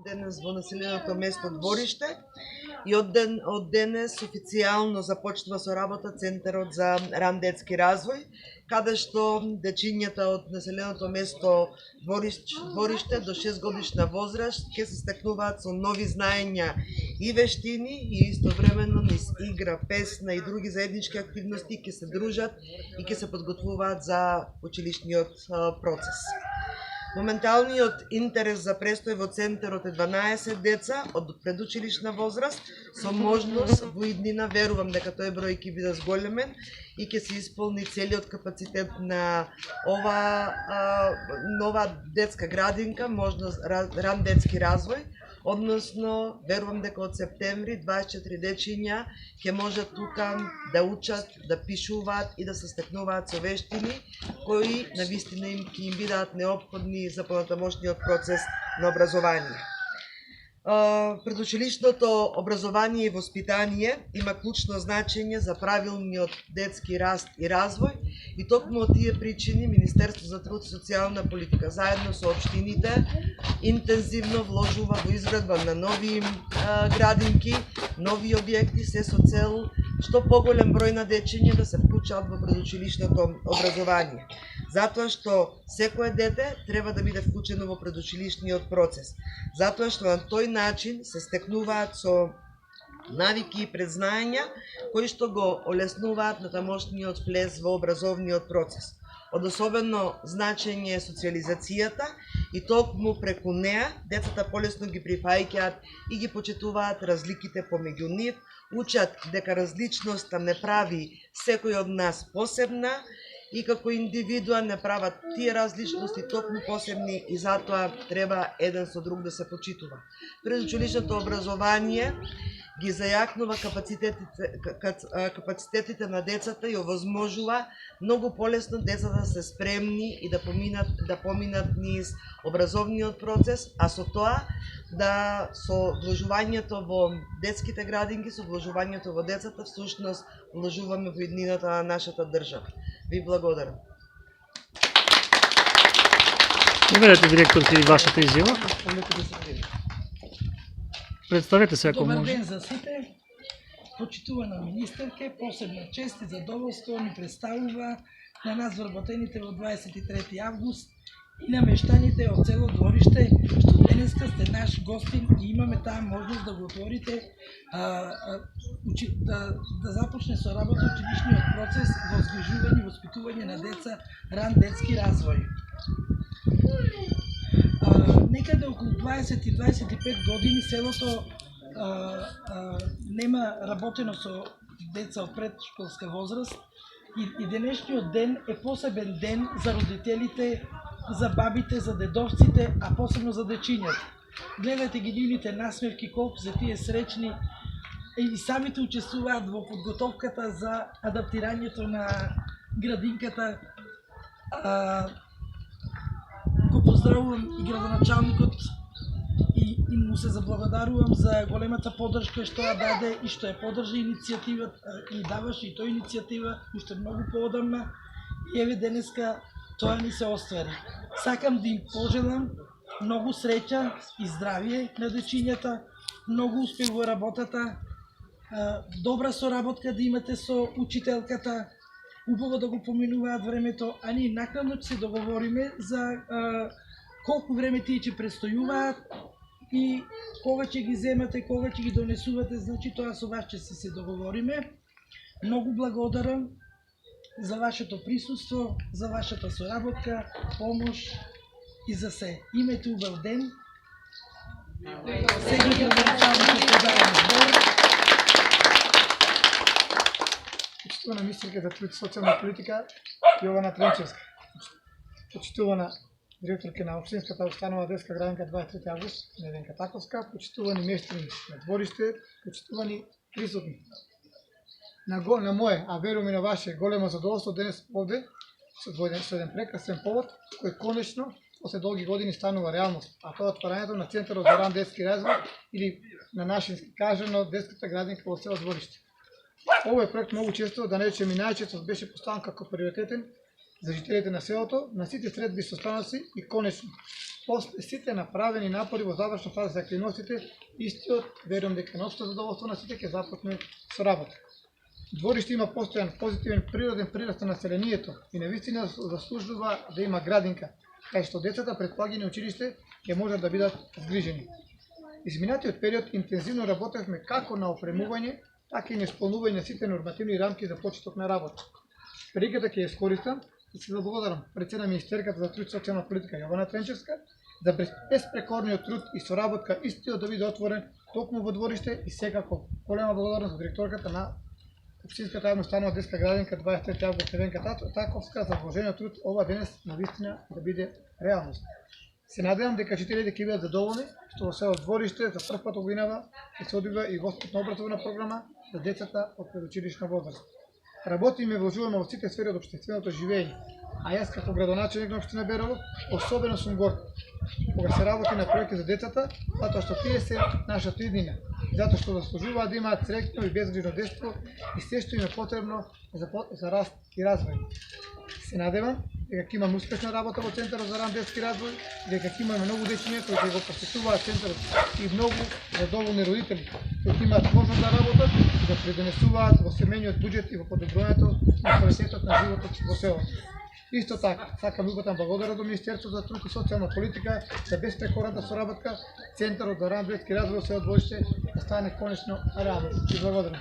денес во населеното место Двориште и од денес официјално започнува со работа Центарот за ран детски развој, каде што дечињата од населеното место Двориште до 6 годишна возраст ќе се стекнуваат со нови знаења и вештини и истовремено низ игра, песна и други заеднички активности ќе се дружат и ќе се подготвуваат за училишниот процес. Моменталниот интерес за престој во центарот е 12 деца од предучилишна возраст со можност во иднина, верувам дека тој број ќе биде зголемен и ќе се исполни целиот капацитет на ова нова детска градинка, можност ран детски развој, односно верувам дека од септември 24 дечиња ќе можат тука да учат, да пишуваат и да се стекнуваат со вештини кои навистина ќе им бидат неопходни за понатамошниот процес на образование. Предучилишното образование и воспитание има клучно значење за правилниот детски раст и развој и токму од тие причини Министерство за труд и социјална политика заедно со општините интензивно вложува во изградба на нови градинки, нови објекти, се со цел што поголем број на дечиња да се вклучат во предучилишното образование. Затоа што секое дете треба да биде вклучено во предучилишниот процес. Затоа што на тој начин се стекнуваат со навики и предзнаења кои што го олеснуваат натамошниот влез во образовниот процес. Од особено значење е социализацијата и токму преку неа децата полесно ги прифаќаат и ги почитуваат разликите помеѓу нив, учат дека различноста не прави секој од нас посебна и како индивидуа не прават тие различности токму посебни и затоа треба еден со друг да се почитува. Предучилишното образование ги зајакнува капацитетите на децата и овозможува многу полесно децата да се спремни и да поминат низ образовниот процес, а со тоа да со вложувањето во детските градинки, со вложувањето во децата, всушност вложуваме во иднината на нашата држава. Ви благодарам. Имате директорки вашата изјава? Представете се ако може. Добар ден за сите. Почитувана министерке, посебна чест и задоволство ни представува на нас вработените во 23 август и намештаните од село Двориште, што денеска сте наш гостин и имаме таа можност да го отворите, да започне со работа училишниот процес во згрижување и воспитување на деца ран детски развој. Некаде околу 20-25 години селото нема работено со деца од предшколска возраст и денешниот ден е посебен ден за родителите, за бабите, за дедовците, а посебно за дечињата. Гледате ги нивните насмевки, колку се тие сречни и самите учествуваат во подготовката за адаптирањето на градинката. Го поздравувам и градоначалникот и му се заблагодарувам за големата поддршка што ја даде и што ја поддржа иницијативата и даваше и тој иницијатива уште многу поодамна и еве денеска тоа ни се оствари. Сакам да им пожелам многу среќа и здравје на дечињата, многу успех во работата, добра соработка да имате со учителката, убаво да го поминуваат времето, а ние накнадно ќе се договориме за колку време тие ќе престојуваат и кога ќе ги земате, кога ќе ги донесувате, значи тоа со вас ќе се договориме. Многу благодарам за вашето присуство, за вашата соработка, помош и за се. Имате убав ден. Сега градоначалникот подавам збор. Почитувана министерка за труд и социјална политика Јована Тренчевска. Почитувана директорка на општинската установа детска градинка 23 август Неденка Таковска, почитувани мештани на Двориште, почитувани присутни. На мое, а верувам и на ваше големо задоволство денес овде со еден прекрасен повод кој конечно после долги години станува реалност, а тоа е отварањето на Центарот за ран детски развој или на нашински кажано детската градинка во село Двориште. Овој проект многу често, да не речем и најчесто, беше поставен како приоритетен за жителите на селото, на сите средби состаноци и конечно После сите направени напори во завршна фаза за активностите, истиот верувам дека на општо задоволство на сите ќе започне со работа. Двориште има постојан позитивен природен прираст на населението и навистина заслужува да има градинка, кај што децата пред поаѓање училиште ќе можат да бидат згрижени. Изминатиот период интензивно работевме како на опремување, така и на исполнување на сите нормативни рамки за почеток на работа. Приликата ќе ја искористам и се благодарам председна министерката за труд и социјална политика Јована Тренчевска за безпрекорниот труд и соработка истиот да биде отворен токму во двориште и секако голема благодарност за директорката на Општинската јавна установа детска градинка 23 август Невенка Таковска за вложениот труд ова денес навистина да биде реалност. Се надевам дека жителите ќе бидат задоволни што во село Двориште за прв пат годинава ќе се одвива и воспитно образовна програма за децата од предучилишна возраст. Работиме и вложуваме во сите сфери од општественото живење, а јас како градоначелник на општина Берово особено сум горд кога се работи на проекти за децата, затоа што тие се нашата иднина, затоа што заслужуваат да имаат среќно и безгрижно детство и се што им е потребно за раст и развој. Се надевам дека ќе имаме успешна работа во Центарот за ран детски развој, дека ќе имаме многу дечиња кои ќе го посетуваат центарот и многу задоволни родители кои ќе имаат можност да работат и да придонесуваат во семејниот буџет и во подобрувањето на квалитетот на животот во селото. Исто така, сакам да упатам благодарност до Министерството за труд и социјална политика за безпрекорната соработка Центарот за ран детски развој во село Двориште да стане конечно реалност. И благодарам.